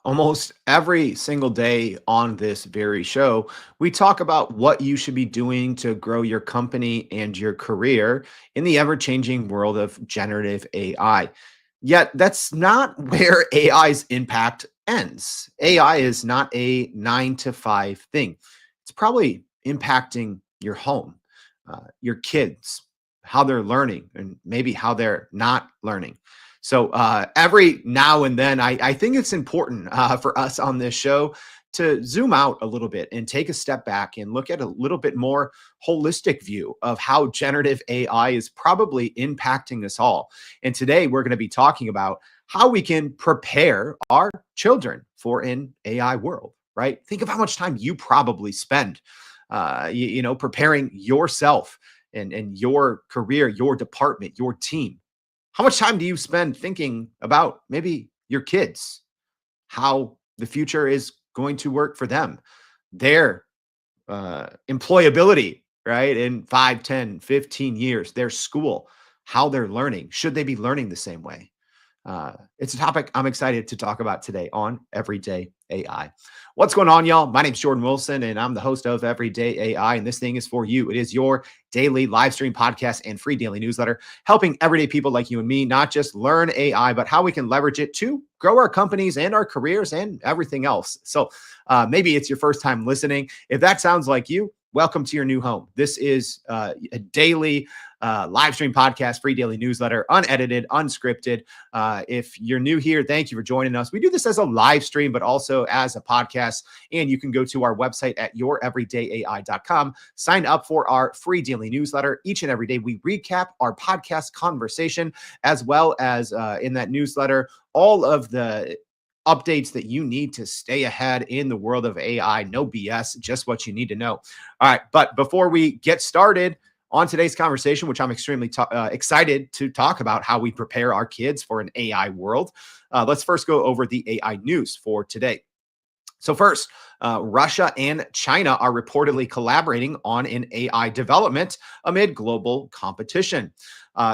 Almost every single day on this very show, we talk about what you should be doing to grow your company and your career in the ever changing world of generative AI. Yet, that's not where AI's impact ends. AI is not a 9 to 5 thing, it's probably impacting your home, your kids, how they're learning, and maybe how they're not learning. So every now and then, I think it's important for us on this show to zoom out a little bit and take a step back and look at a little bit more holistic view of how generative AI is probably impacting us all. And today we're going to be talking about how we can prepare our children for an AI world, right? Think of how much time you probably spend, preparing yourself and your career, your department, your team. How much time do you spend thinking about maybe your kids, how the future is going to work for them, their employability, right? In 5, 10, 15 years, their school, how they're learning. Should they be learning the same way? It's a topic I'm excited to talk about today on Everyday AI. What's going on, y'all? My name's Jordan Wilson, and I'm the host of Everyday AI, and this thing is for you. It is your daily live stream podcast and free daily newsletter, helping everyday people like you and me not just learn AI, but how we can leverage it to grow our companies and our careers and everything else. So maybe it's your first time listening. If that sounds like you, welcome to your new home. This is a daily live stream podcast, free daily newsletter, unedited, unscripted. If you're new here, thank you for joining us. We do this as a live stream, but also as a podcast. And you can go to our website at youreverydayai.com, sign up for our free daily newsletter. Each and every day, we recap our podcast conversation, as well as in that newsletter, all of the updates that you need to stay ahead in the world of AI. No BS, just what you need to know. All right. But before we get started on today's conversation, which I'm extremely excited to talk about how we prepare our kids for an AI world, let's first go over the AI news for today. So first, Russia and China are reportedly collaborating on an AI development amid global competition.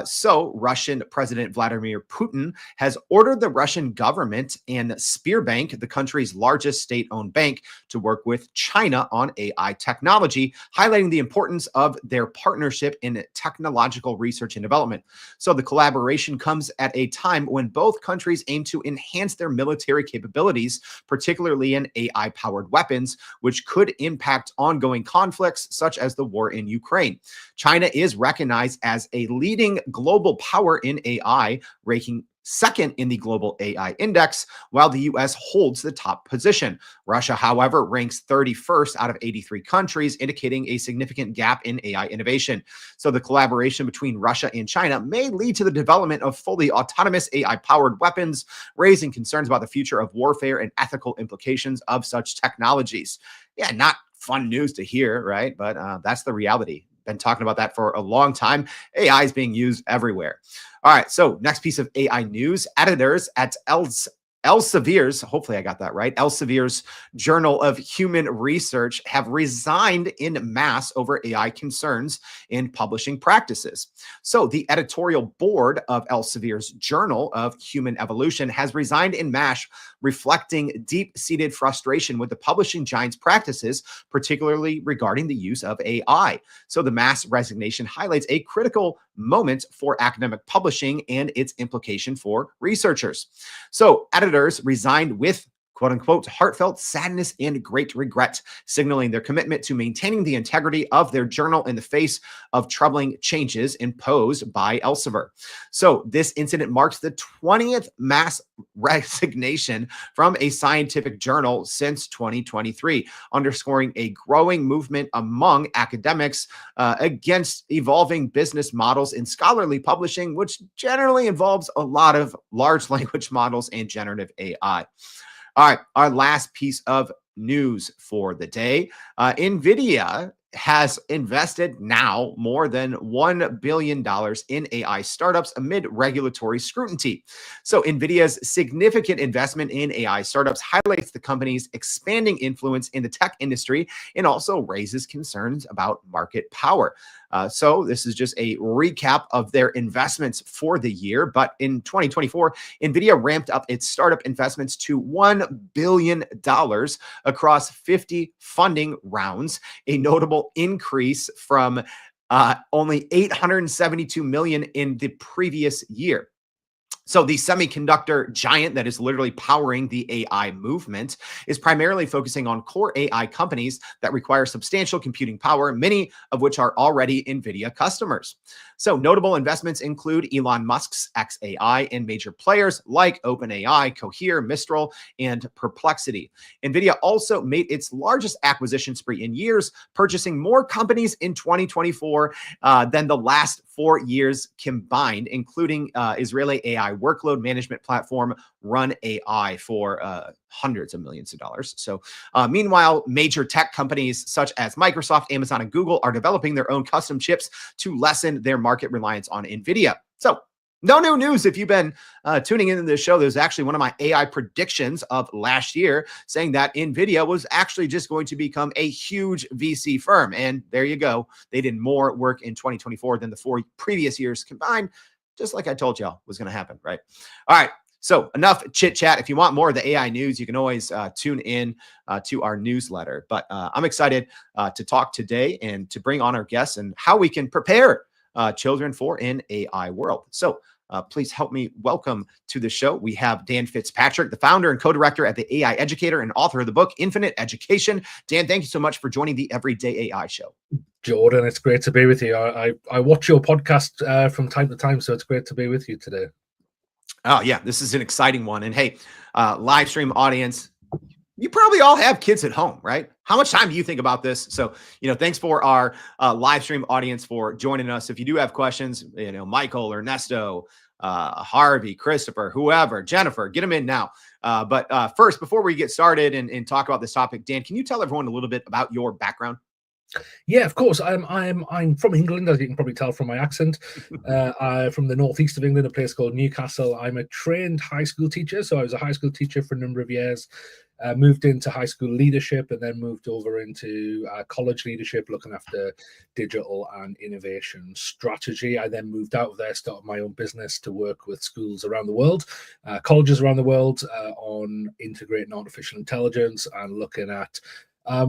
So Russian President Vladimir Putin has ordered the Russian government and Sberbank, the country's largest state-owned bank, to work with China on AI technology, highlighting the importance of their partnership in technological research and development. So the collaboration comes at a time when both countries aim to enhance their military capabilities, particularly in AI-powered weapons, which could impact ongoing conflicts such as the war in Ukraine. China is recognized as a leading global power in AI, ranking second in the global AI index, while the US holds the top position. Russia, however, ranks 31st out of 83 countries, indicating a significant gap in AI innovation. So the collaboration between Russia and China may lead to the development of fully autonomous AI-powered weapons, raising concerns about the future of warfare and ethical implications of such technologies. Yeah, not fun news to hear, right? But that's the reality. Been talking about that for a long time. AI is being used everywhere. All right. So next piece of AI news, editors at Elsevier's, hopefully I got that right, Elsevier's Journal of Human Research have resigned in mass over AI concerns in publishing practices. So the editorial board of Elsevier's Journal of Human Evolution has resigned in mass, reflecting deep-seated frustration with the publishing giant's practices, particularly regarding the use of AI. So the mass resignation highlights a critical moment for academic publishing and its implication for researchers. So editors resigned with quote unquote heartfelt sadness and great regret, signaling their commitment to maintaining the integrity of their journal in the face of troubling changes imposed by Elsevier. So this incident marks the 20th mass resignation from a scientific journal since 2023, underscoring a growing movement among academics against evolving business models in scholarly publishing, which generally involves a lot of large language models and generative AI. All right, our last piece of news for the day. NVIDIA has invested now more than $1 billion in AI startups amid regulatory scrutiny. So NVIDIA's significant investment in AI startups highlights the company's expanding influence in the tech industry and also raises concerns about market power. So this is just a recap of their investments for the year. But in 2024, NVIDIA ramped up its startup investments to $1 billion across 50 funding rounds, a notable increase from only 872 million in the previous year. So the semiconductor giant that is literally powering the AI movement is primarily focusing on core AI companies that require substantial computing power, many of which are already NVIDIA customers. So notable investments include Elon Musk's xAI and major players like OpenAI, Cohere, Mistral, and Perplexity. NVIDIA also made its largest acquisition spree in years, purchasing more companies in 2024 than the last 4 years combined, including Israeli AI workload management platform Run AI for hundreds of millions of dollars. So, meanwhile, major tech companies such as Microsoft, Amazon, and Google are developing their own custom chips to lessen their market reliance on NVIDIA. So, no new news if you've been tuning into this show. There's actually one of my AI predictions of last year saying that NVIDIA was actually just going to become a huge VC firm. And there you go. They did more work in 2024 than the 4 previous years combined, just like I told y'all was going to happen, right? All right. So enough chit chat. If you want more of the AI news, you can always tune in to our newsletter. But I'm excited to talk today and to bring on our guests and how we can prepare children for an AI world. So please help me welcome to the show. We have Dan Fitzpatrick, the founder and co-director at the AI Educator and author of the book, Infinite Education. Dan, thank you so much for joining the Everyday AI Show. Jordan, it's great to be with you. I watch your podcast from time to time, so it's great to be with you today. Oh, yeah, this is an exciting one. And hey, live stream audience, you probably all have kids at home, right? How much time do you think about this? So, thanks for our live stream audience for joining us. If you do have questions, Michael, Ernesto, Harvey, Christopher, whoever, Jennifer, get them in now. But first, before we get started and talk about this topic, Dan, can you tell everyone a little bit about your background? Yeah, of course. I'm from England, as you can probably tell from my accent. I'm from the northeast of England, a place called Newcastle. I'm a trained high school teacher, so I was a high school teacher for a number of years. Moved into high school leadership and then moved over into college leadership, looking after digital and innovation strategy. I then moved out of there, started my own business to work with schools around the world, colleges around the world on integrating artificial intelligence and looking at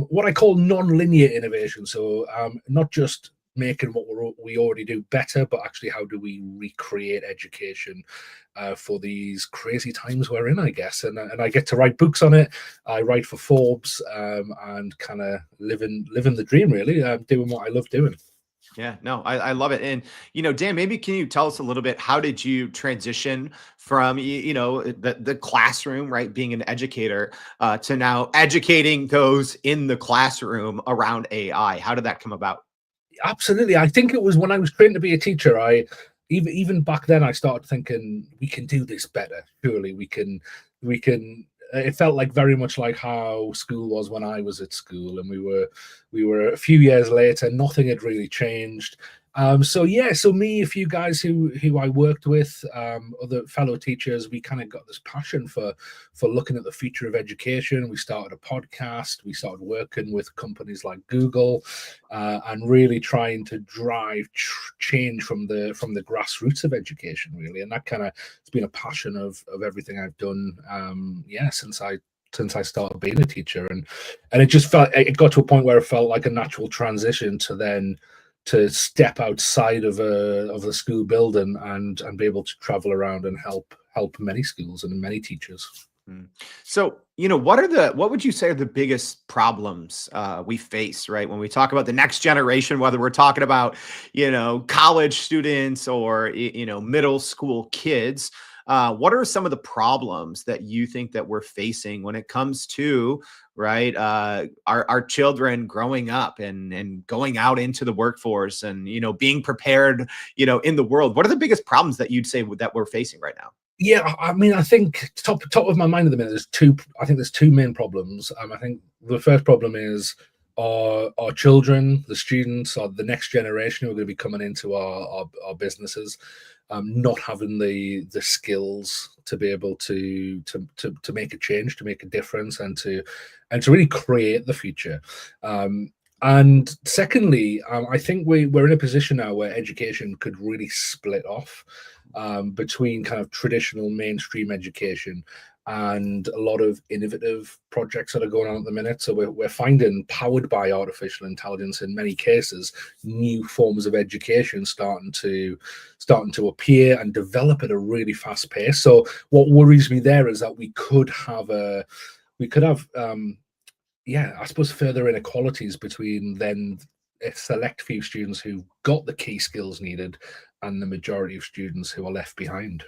what I call non-linear innovation. So not just making what we already do better, but actually how do we recreate education for these crazy times we're in, I guess. And I get to write books on it. I write for Forbes and kind of living the dream, really, doing what I love doing. Yeah, no, I love it. And, Dan, maybe can you tell us a little bit, how did you transition from, the classroom, right, being an educator to now educating those in the classroom around AI? How did that come about? Absolutely. I think it was when I was trained to be a teacher. Even back then, I started thinking we can do this better. Surely we can. It felt like very much like how school was when I was at school, and we were a few years later. Nothing had really changed. So me, a few guys who I worked with, other fellow teachers, we kind of got this passion for looking at the future of education. We started a podcast. We started working with companies like Google, and really trying to drive change from the grassroots of education, really. And that kind of has been a passion of everything I've done. Since I started being a teacher, and it got to a point where it felt like a natural transition to step outside of the school building and be able to travel around and help many schools and many teachers. So, what would you say are the biggest problems we face, right? When we talk about the next generation, whether we're talking about, college students or, middle school kids, what are some of the problems that you think that we're facing when it comes to, right, our children growing up and going out into the workforce and, being prepared, in the world? What are the biggest problems that you'd say that we're facing right now? Yeah, I mean, I think top of my mind at the minute, there's two main problems. I think the first problem is our children, the students, or the next generation who are going to be coming into our businesses, not having the skills to be able to make a change, to make a difference, and to really create the future. And secondly, I think we're in a position now where education could really split off between kind of traditional mainstream education and a lot of innovative projects that are going on at the minute. So we're finding, powered by artificial intelligence in many cases, new forms of education starting to appear and develop at a really fast pace. So what worries me there is that we could have yeah, I suppose further inequalities between then a select few students who got the key skills needed and the majority of students who are left behind.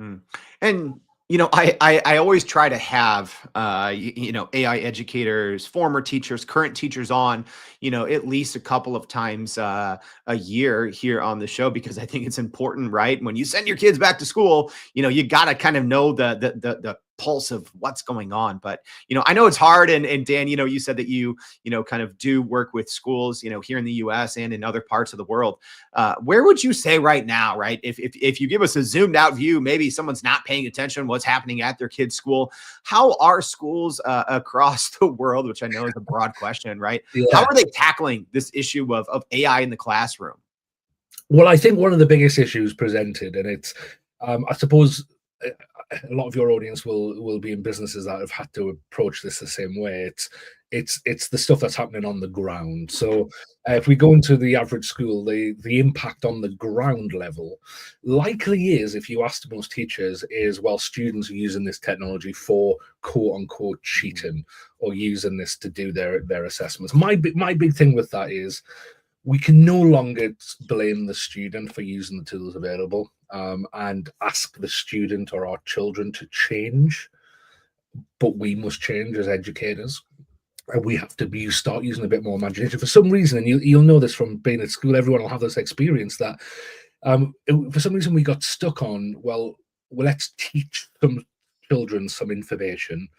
Mm. And I always try to have AI educators, former teachers, current teachers on, at least a couple of times a year here on the show, because I think it's important, right? When you send your kids back to school, you got to kind of know the pulse of what's going on. But I know it's hard. And Dan, you said that you kind of do work with schools, here in the US and in other parts of the world. Where would you say right now, right? If you give us a zoomed out view, maybe someone's not paying attention what's happening at their kid's school. How are schools across the world, which I know is a broad question, right? How Yeah. are they tackling this issue of AI in the classroom? Well, I think one of the biggest issues presented, and it's, I suppose, uh, a lot of your audience will be in businesses that have had to approach this the same way. It's the stuff that's happening on the ground. So if we go into the average school, the impact on the ground level likely is, if you asked most teachers, is, well, students are using this technology for quote unquote cheating or using this to do their assessments. My big thing with that is, we can no longer blame the student for using the tools available, and ask the student or our children to change, but we must change as educators. And we have to start using a bit more imagination. For some reason, and you'll know this from being at school, everyone will have this experience that for some reason we got stuck on, well, let's teach some children some information,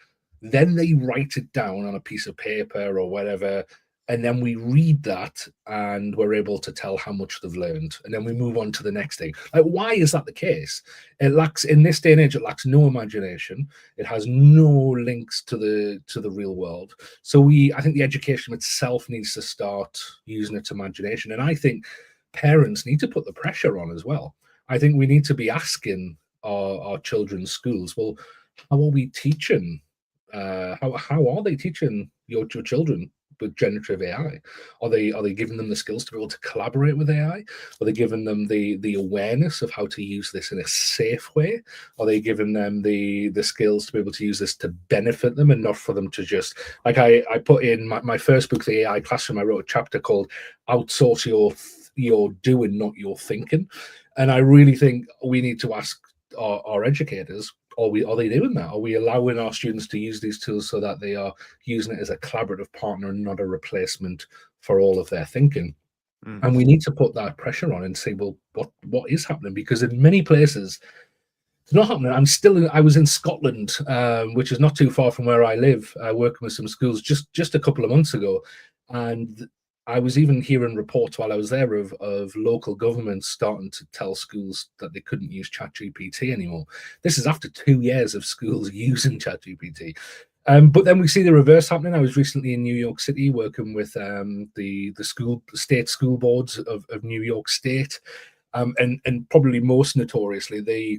then they write it down on a piece of paper or whatever, and then we read that and we're able to tell how much they've learned, and then we move on to the next thing. Like, why is that the case? It lacks, in this day and age, it lacks no imagination. It has no links to the real world. So I think the education itself needs to start using its imagination, and I think parents need to put the pressure on as well. I think we need to be asking our children's schools, well, how are we teaching? How are they teaching your children with generative AI? Are they giving them the skills to be able to collaborate with AI? Are they giving them the awareness of how to use this in a safe way? Are they giving them the skills to be able to use this to benefit them and not for them to just, like, I put in my first book, The AI Classroom, I wrote a chapter called Outsource Your Doing, Not Your Thinking. And I really think we need to ask our educators, are they doing that? Are we allowing our students to use these tools so that they are using it as a collaborative partner and not a replacement for all of their thinking? Mm. And we need to put that pressure on and say, well, what is happening? Because in many places, it's not happening. I was in Scotland, which is not too far from where I live, working with some schools just a couple of months ago. And I was even hearing reports while I was there of local governments starting to tell schools that they couldn't use ChatGPT anymore. This is after 2 years of schools using ChatGPT. But then we see the reverse happening. I was recently in New York City working with the state school boards of New York State, and probably most notoriously, they,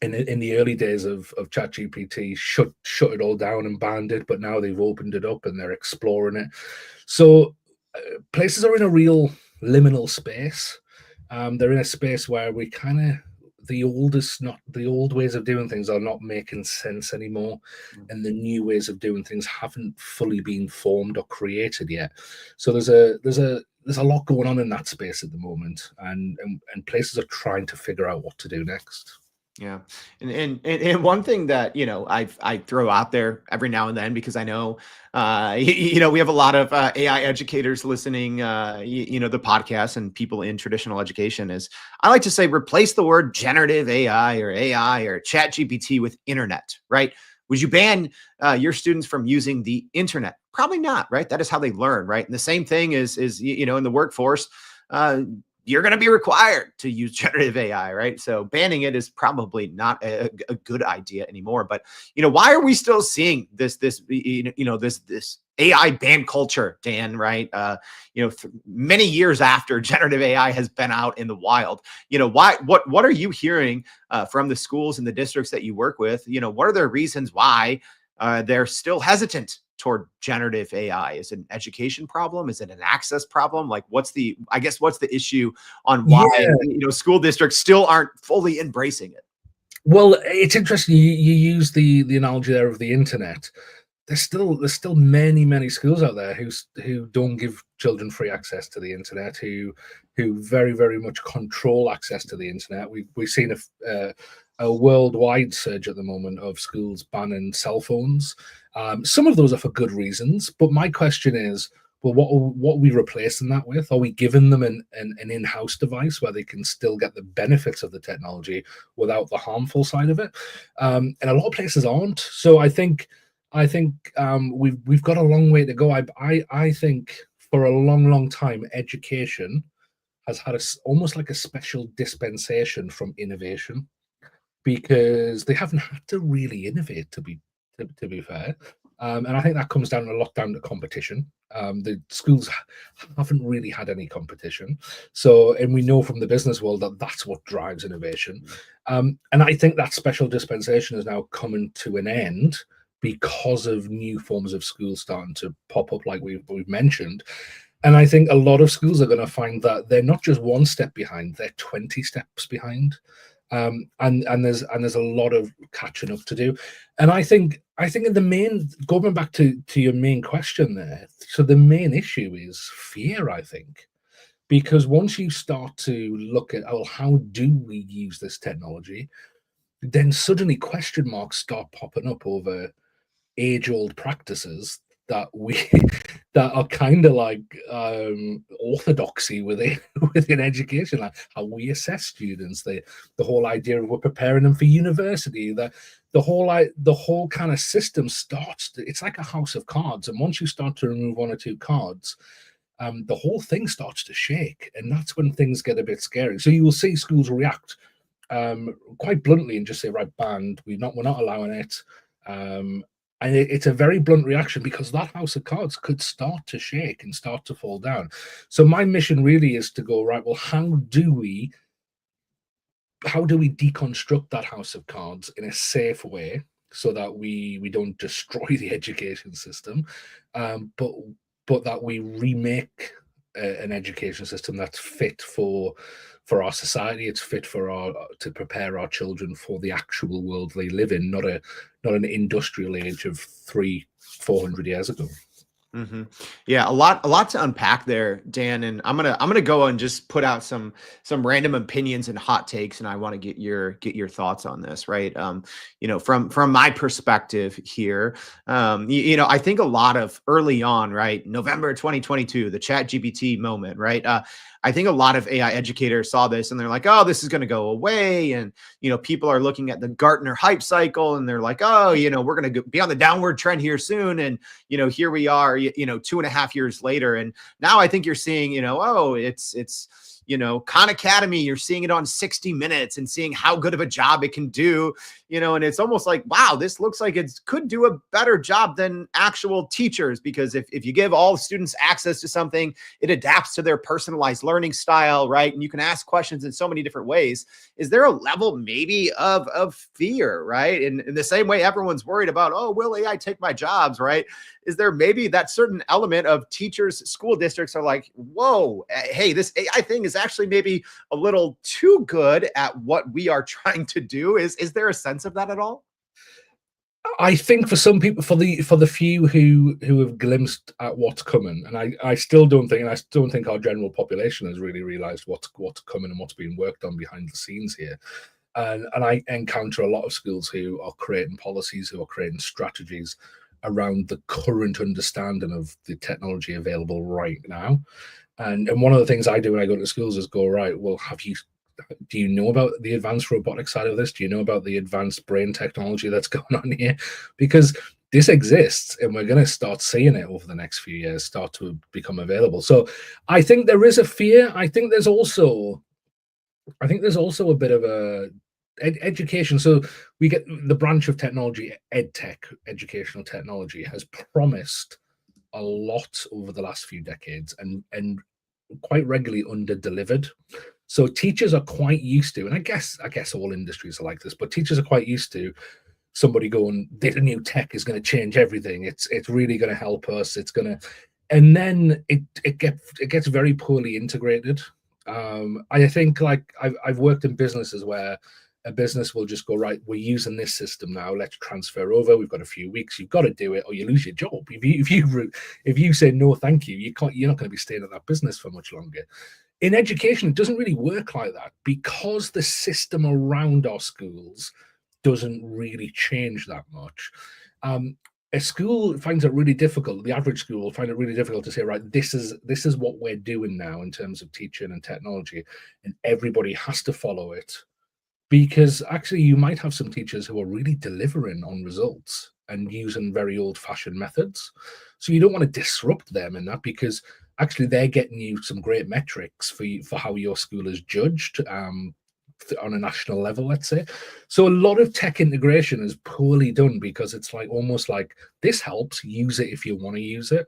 in the early days of ChatGPT, shut it all down and banned it, but now they've opened it up and they're exploring it. So places are in a real liminal space. They're in a space where we kind of, the old ways of doing things are not making sense anymore, and the new ways of doing things haven't fully been formed or created yet. So there's a lot going on in that space at the moment, and places are trying to figure out what to do next. Yeah. And one thing that, I throw out there every now and then, because I know, we have a lot of AI educators listening, the podcast and people in traditional education, is I like to say, replace the word generative AI or chat GPT with internet, right? Would you ban your students from using the internet? Probably not, right? That is how they learn, right? And the same thing is in the workforce. you're going to be required to use generative AI, right? So banning it is probably not a good idea anymore. But why are we still seeing this AI ban culture, Dan? Right? Many years after generative AI has been out in the wild, why? What are you hearing from the schools and the districts that you work with? What are their reasons why they're still hesitant toward generative AI? Is it an education problem? Is it an access problem? Like, what's the issue on why Yeah. school districts still aren't fully embracing it? Well, it's interesting you use the analogy there of the internet. There's still many schools out there who don't give children free access to the internet, who very much control access to the internet. We've seen a worldwide surge at the moment of schools banning cell phones. Some of those are for good reasons, but my question is, well, what are we replacing that with? Are we giving them an in-house device where they can still get the benefits of the technology without the harmful side of it? And a lot of places aren't. So I think we've got a long way to go. I think for a long time, education has had almost like a special dispensation from innovation, because they haven't had to really innovate, to be fair. And I think that comes down a lot down to competition. The schools haven't really had any competition, and we know from the business world that that's what drives innovation. And I think that special dispensation is now coming to an end because of new forms of schools starting to pop up, like we've mentioned. And I think a lot of schools are going to find that they're not just one step behind; they're 20 steps behind. And there's a lot of catching up to do. And I think in the main, going back to your main question there, so the main issue is fear, I think. Because once you start to look at, oh, how do we use this technology, then suddenly question marks start popping up over age-old practices that we that are kind of like orthodoxy within within education, like how we assess students, the whole idea of we're preparing them for university, the whole kind of system it's like a house of cards, and once you start to remove one or two cards, the whole thing starts to shake, and that's when things get a bit scary. So you will see schools react quite bluntly and just say, right, banned, we're not allowing it. And it's a very blunt reaction, because that house of cards could start to shake and start to fall down. So my mission really is to go, right, well, how do we deconstruct that house of cards in a safe way, so that we don't destroy the education system, but that we remake an education system that's fit for our society. It's fit for to prepare our children for the actual world they live in, not an industrial age of 300-400 years ago. Mm-hmm. Yeah, a lot to unpack there, Dan. And I'm gonna go and just put out some random opinions and hot takes, and I want to get your thoughts on this, right? From my perspective here, I think a lot of early on, right, November 2022, the Chat GPT moment, right? I think a lot of AI educators saw this and they're like, oh, this is going to go away. And, people are looking at the Gartner hype cycle and they're like, oh, we're going to be on the downward trend here soon. And, here we are, 2.5 years later. And now I think you're seeing, oh, it's Khan Academy, you're seeing it on 60 Minutes and seeing how good of a job it can do, and it's almost like, wow, this looks like it could do a better job than actual teachers, because if you give all students access to something, it adapts to their personalized learning style, right? And you can ask questions in so many different ways. Is there a level maybe of fear, right? In the same way everyone's worried about, oh, will AI take my jobs, right? Is there maybe that certain element of teachers, school districts are like, whoa, hey, this AI thing is actually maybe a little too good at what we are trying to do? Is there a sense of that at all? I think for some people, for the few who have glimpsed at what's coming, and I still don't think, our general population has really realized what's coming and what's being worked on behind the scenes here. And I encounter a lot of schools who are creating policies, who are creating strategies around the current understanding of the technology available right now. And one of the things I do when I go to schools is go, right, well, do you know about the advanced robotic side of this? Do you know about the advanced brain technology that's going on here? Because this exists, and we're going to start seeing it over the next few years start to become available. So I think there is a fear. I think there's also a bit of a education. So we get the branch of technology, ed tech, educational technology, has promised a lot over the last few decades, and quite regularly under delivered. So teachers are quite used to, and I guess all industries are like this, but teachers are quite used to somebody going, "This new tech is going to change everything. It's really going to help us. It's going to," and then it gets very poorly integrated. I think, like, I've worked in businesses where a business will just go, right, we're using this system now, let's transfer over. We've got a few weeks. You've got to do it, or you lose your job. If you say no, thank you, you're not going to be staying at that business for much longer. In education, it doesn't really work like that because the system around our schools doesn't really change that much. Um, a school finds it really difficult. The average school will find it really difficult to say, right, this is what we're doing now in terms of teaching and technology, and everybody has to follow it, because actually you might have some teachers who are really delivering on results and using very old-fashioned methods. So you don't want to disrupt them in that, because actually they're getting you some great metrics for how your school is judged, on a national level, let's say. So a lot of tech integration is poorly done because it's like almost like, this helps, use it if you want to use it.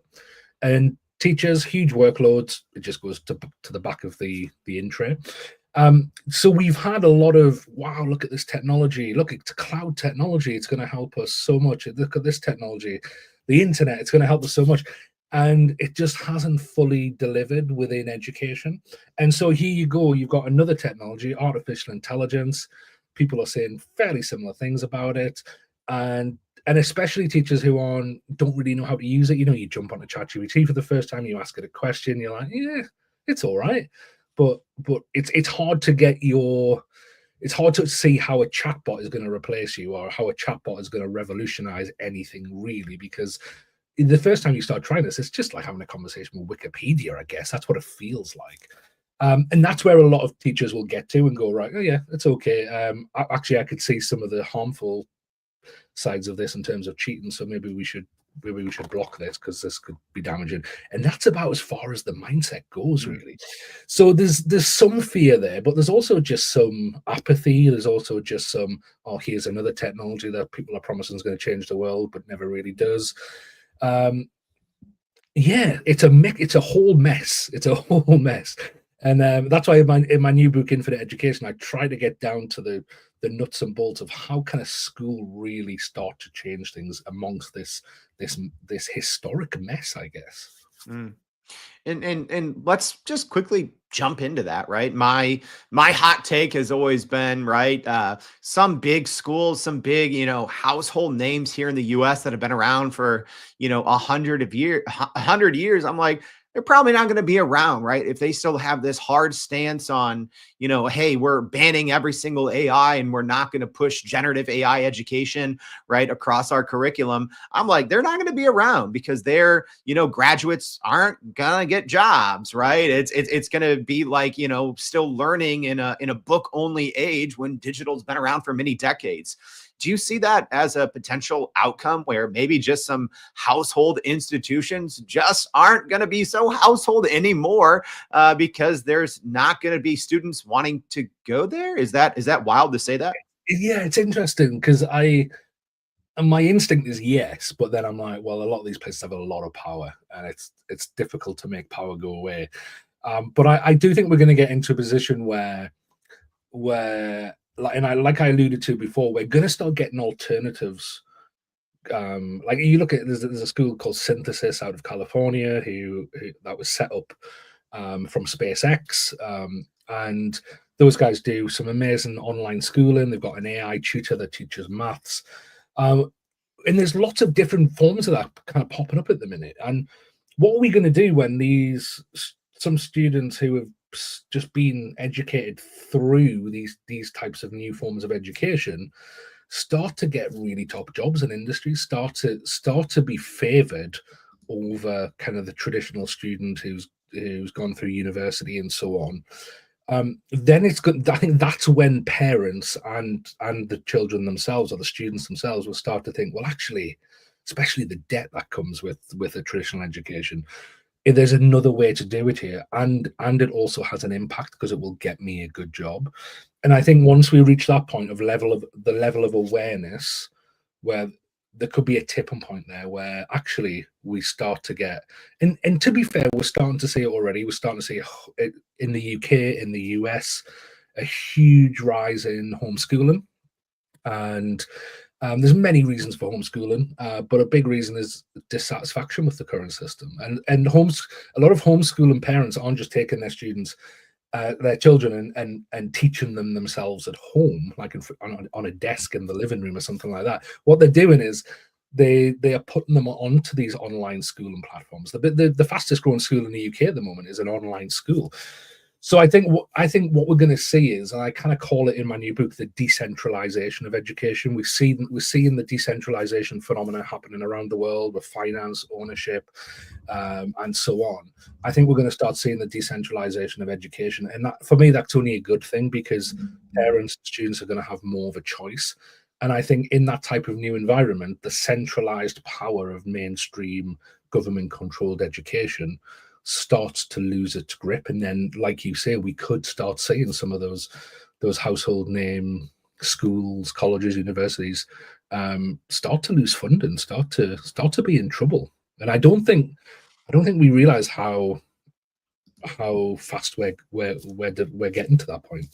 And teachers, huge workloads, it just goes to the back of the in tray. So we've had a lot of, wow, look at this technology, look, it's cloud technology, it's going to help us so much. Look at this technology, the internet, it's going to help us so much. And it just hasn't fully delivered within education. And so here you go, you've got another technology, artificial intelligence. People are saying fairly similar things about it. And especially teachers who don't really know how to use it. You jump on a ChatGPT for the first time, you ask it a question, you're like, yeah, it's all right. But it's hard to it's hard to see how a chatbot is going to replace you, or how a chatbot is going to revolutionize anything, really, because the first time you start trying this, it's just like having a conversation with Wikipedia, I guess. That's what it feels like. And that's where a lot of teachers will get to and go, right, oh yeah, it's okay. Actually, I could see some of the harmful sides of this in terms of cheating, so maybe we should block this because this could be damaging. And that's about as far as the mindset goes, really. So there's some fear there, but there's also just some apathy. There's also just some, oh, here's another technology that people are promising is going to change the world but never really does. Yeah, it's a whole mess. It's a whole mess. And that's why in my new book, Infinite Education, I try to get down to the nuts and bolts of how can a school really start to change things amongst this historic mess, I guess. Mm. And let's just quickly jump into that, right? My hot take has always been, right, some big schools, some big, household names here in the US that have been around for, 100 years. I'm like, they're probably not going to be around, right? If they still have this hard stance on, hey, we're banning every single AI and we're not going to push generative AI education, right, across our curriculum. I'm like, they're not going to be around because their, graduates aren't going to get jobs, right? It's going to be like, still learning in a book only age when digital's been around for many decades. Do you see that as a potential outcome where maybe just some household institutions just aren't going to be so household anymore because there's not going to be students wanting to go there? Is that wild to say that? Yeah, it's interesting because my instinct is yes, but then I'm like, well, a lot of these places have a lot of power, and it's difficult to make power go away. But I do think we're going to get into a position where like I alluded to before, we're going to start getting alternatives. Like you look at, there's a school called Synthesis out of California who that was set up from SpaceX, and those guys do some amazing online schooling. They've got an AI tutor that teaches maths, and there's lots of different forms of that kind of popping up at the minute. And what are we going to do when some students who have just been educated through these types of new forms of education start to get really top jobs in industries, start to be favored over kind of the traditional student who's gone through university and so on? Then it's good. I think that's when parents and the children themselves, or the students themselves, will start to think, well, actually, especially the debt that comes with a traditional education. If there's another way to do it here, and it also has an impact because it will get me a good job. And I think once we reach that point of the level of awareness, where there could be a tipping point there where actually we start to get, and to be fair, we're starting to see it already. We're starting to see it in the UK, in the US, a huge rise in homeschooling. And there's many reasons for homeschooling, but a big reason is dissatisfaction with the current system. And a lot of homeschooling parents aren't just taking their students, their children, and teaching them themselves at home, like on a desk in the living room or something like that. What they're doing is they are putting them onto these online schooling platforms. The fastest growing school in the UK at the moment is an online school. So I think what we're going to see is, and I kind of call it in my new book, the decentralization of education. We're seeing the decentralization phenomena happening around the world with finance, ownership, and so on. I think we're going to start seeing the decentralization of education, and that, for me, that's only a good thing, because parents and students are going to have more of a choice. And I think in that type of new environment, the centralized power of mainstream government-controlled education starts to lose its grip. And then, like you say, we could start seeing some of those household name schools, colleges, universities start to lose funding, start to be in trouble. And I don't think we realize how fast we're getting to that point.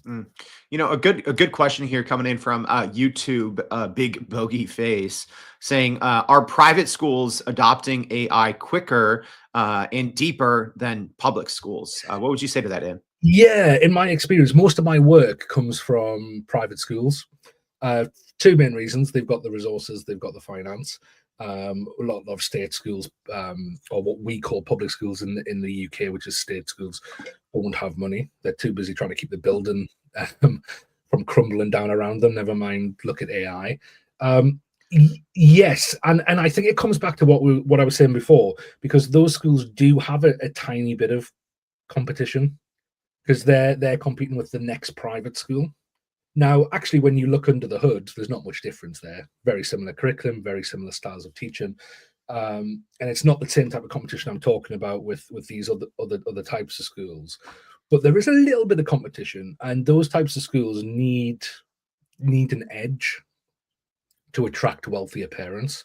A good question here coming in from YouTube, Big Bogey Face, saying, are private schools adopting AI quicker and deeper than public schools? What would you say to that, Ian? Yeah, in my experience, most of my work comes from private schools. Two main reasons: they've got the resources, they've got the finance. A lot of state schools, or what we call public schools in the UK, which is state schools, won't have money. They're too busy trying to keep the building from crumbling down around them. Never mind look at AI. Yes, and I think it comes back to what I was saying before, because those schools do have a tiny bit of competition, because they're competing with the next private school. Now, actually, when you look under the hood, there's not much difference there. Very similar curriculum, very similar styles of teaching, and it's not the same type of competition I'm talking about with these other types of schools. But there is a little bit of competition, and those types of schools need an edge to attract wealthier parents.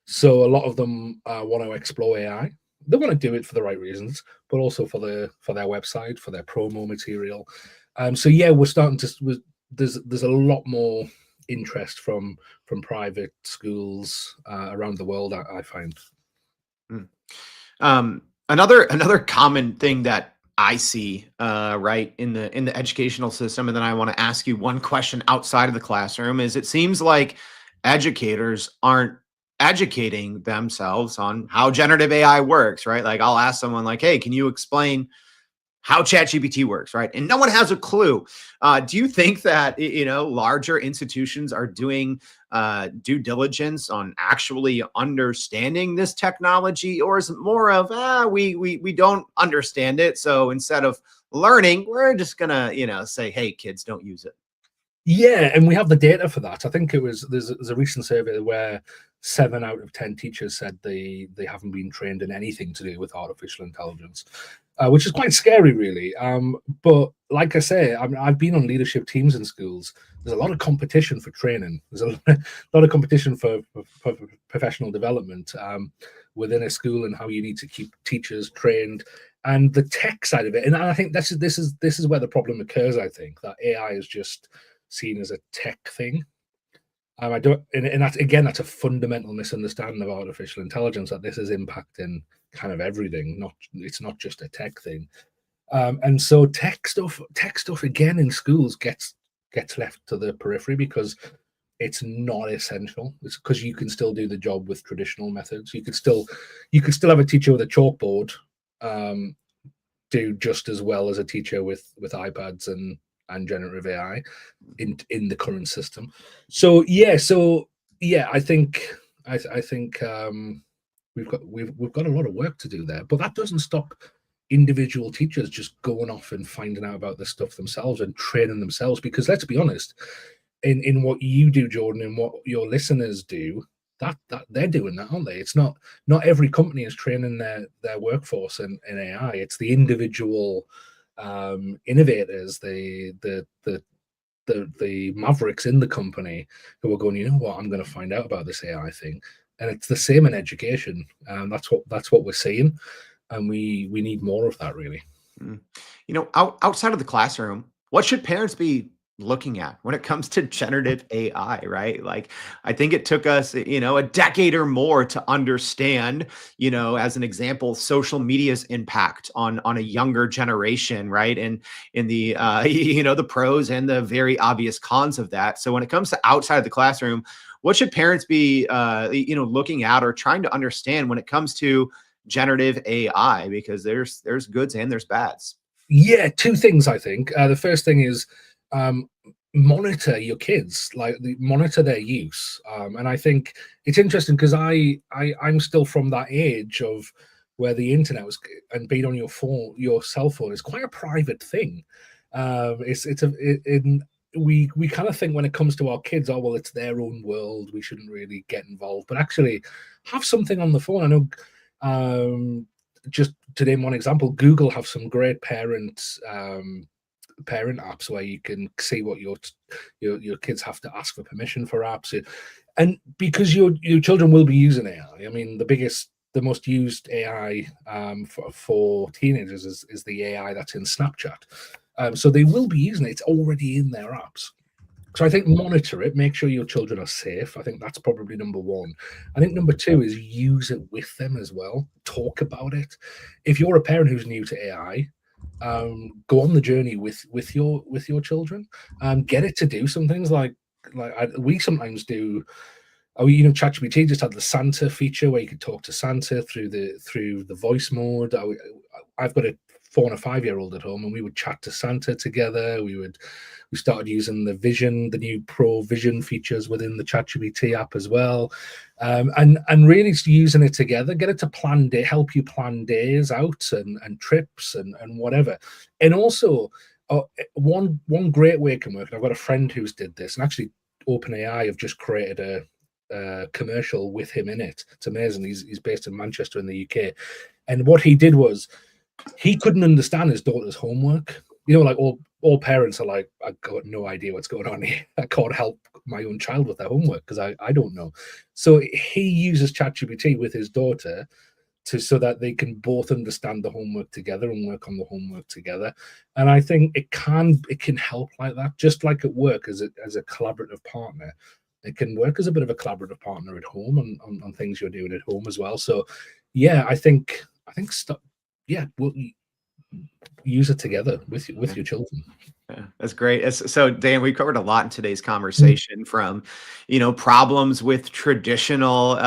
So a lot of them want to explore AI. They want to do it for the right reasons, but also for their website, for their promo material. So yeah, we're starting to. There's a lot more interest from private schools around the world, I find. Another common thing that I see right in the educational system, and then I want to ask you one question outside of the classroom, is it seems like educators aren't educating themselves on how generative AI works, right? Like, I'll ask someone like, hey, can you explain how ChatGPT works, right? And no one has a clue. Do you think that, larger institutions are doing due diligence on actually understanding this technology, or is it more of, we don't understand it, so instead of learning, we're just gonna, say, hey, kids, don't use it? Yeah, and we have the data for that. I think there's a recent survey where 7 out of 10 teachers said they haven't been trained in anything to do with artificial intelligence, which is quite scary, really. But like I say, I've been on leadership teams in schools. There's a lot of competition for training. There's a lot of competition for professional development within a school, and how you need to keep teachers trained, and the tech side of it. And I think this is where the problem occurs. I think that AI is just seen as a tech thing. I don't, and that's, again, that's a fundamental misunderstanding of artificial intelligence, that this is impacting kind of everything. It's not just a tech thing. And so tech stuff again in schools gets left to the periphery because it's not essential. It's because you can still do the job with traditional methods. You could still have a teacher with a chalkboard do just as well as a teacher with iPads and generative AI in the current system. So yeah, I think we've got a lot of work to do there, but that doesn't stop individual teachers just going off and finding out about this stuff themselves and training themselves. Because let's be honest, in what you do, Jordan, and what your listeners do, that they're doing that, aren't they? It's not every company is training their workforce in AI. It's the individual innovators, the mavericks in the company who are going, you know what, I'm going to find out about this AI thing. And it's the same in education. That's what we're seeing, and we need more of that, really. Mm. Outside of the classroom, what should parents be looking at when it comes to generative AI, right? Like, I think it took us, a decade or more to understand, as an example, social media's impact on a younger generation, right? And in the, the pros and the very obvious cons of that. So when it comes to outside of the classroom, what should parents be, looking at or trying to understand when it comes to generative AI, because there's goods and there's bads. Yeah, two things I think. The first thing is um, monitor your kids, monitor their use. And I think it's interesting because I'm still from that age of where the internet was, and being on your phone, your cell phone, is quite a private thing. It's a it, in we kind of think when it comes to our kids, oh well, it's their own world. We shouldn't really get involved, but actually have something on the phone. I know. Just to name one example, Google have some great parent apps where you can see what your kids have to ask for permission for apps, and because your children will be using AI. I mean, the most used AI for teenagers is the AI that's in Snapchat. So they will be using it. It's already in their apps. So I think monitor it, make sure your children are safe. I think that's probably number one. I think number two is use it with them as well. Talk about it. If you're a parent who's new to AI, go on the journey with your children. Get it to do some things we sometimes do. Oh, ChatGPT just had the Santa feature where you could talk to Santa through the voice mode. I've got a 4 and a 5-year-old at home, and we would chat to Santa together. We started using the new Pro Vision features within the ChatGPT app as well, and really using it together. Get it to help you plan days out and trips and whatever. And also, one great way it can work. And I've got a friend who's did this, and actually, OpenAI have just created a commercial with him in it. It's amazing. He's based in Manchester in the UK, and what he did was he couldn't understand his daughter's homework. Like all parents are like, I got no idea what's going on here. I can't help my own child with their homework because I don't know. So he uses ChatGPT with his daughter so that they can both understand the homework together and work on the homework together. And I think it can help like that, just like at work as a collaborative partner. It can work as a bit of a collaborative partner at home on things you're doing at home as well. So yeah, I think we'll use it together with your children. Yeah, that's great. So, Dan, we covered a lot in today's conversation, from, problems with traditional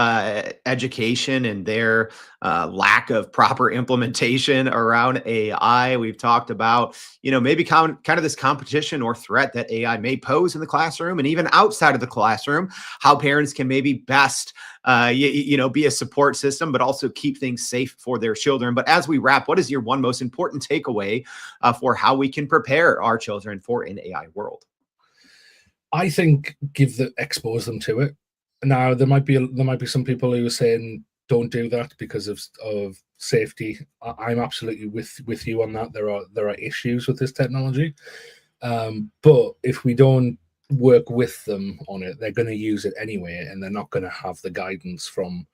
education and their lack of proper implementation around AI. We've talked about, maybe kind of this competition or threat that AI may pose in the classroom, and even outside of the classroom, how parents can maybe best, be a support system, but also keep things safe for their children. But as we wrap, what is your one most important takeaway for how we can prepare our children for an AI world? I think expose them to it. Now there might be some people who are saying don't do that because of safety. I'm absolutely with you on that. There are issues with this technology, but if we don't work with them on it, they're going to use it anyway, and they're not going to have the guidance from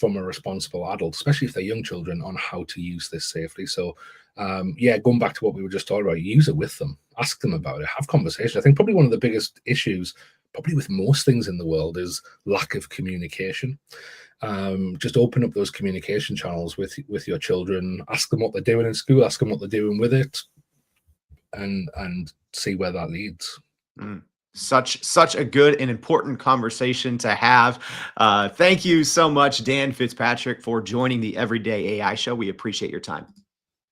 a responsible adult, especially if they're young children, on how to use this safely. So going back to what we were just talking about, use it with them, ask them about it, have conversation. I think probably one of the biggest issues, probably with most things in the world, is lack of communication. Just open up those communication channels with your children, ask them what they're doing in school, ask them what they're doing with it, and see where that leads. Such a good and important conversation to have. Thank you so much, Dan Fitzpatrick, for joining the Everyday AI Show. We appreciate your time.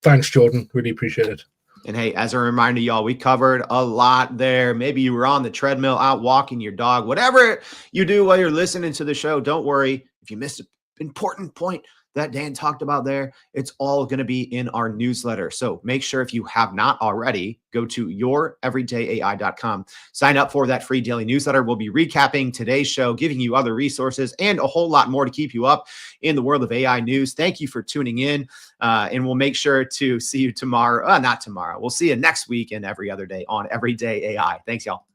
Thanks, Jordan. Really appreciate it. And hey, as a reminder, y'all, we covered a lot there. Maybe you were on the treadmill, out walking your dog, whatever you do while you're listening to the show. Don't worry if you missed an important point. that Dan talked about there, it's all going to be in our newsletter. So make sure, if you have not already, go to youreverydayai.com. Sign up for that free daily newsletter. We'll be recapping today's show, giving you other resources, and a whole lot more to keep you up in the world of AI news. Thank you for tuning in, and we'll make sure to see you tomorrow. Not tomorrow. We'll see you next week and every other day on Everyday AI. Thanks, y'all.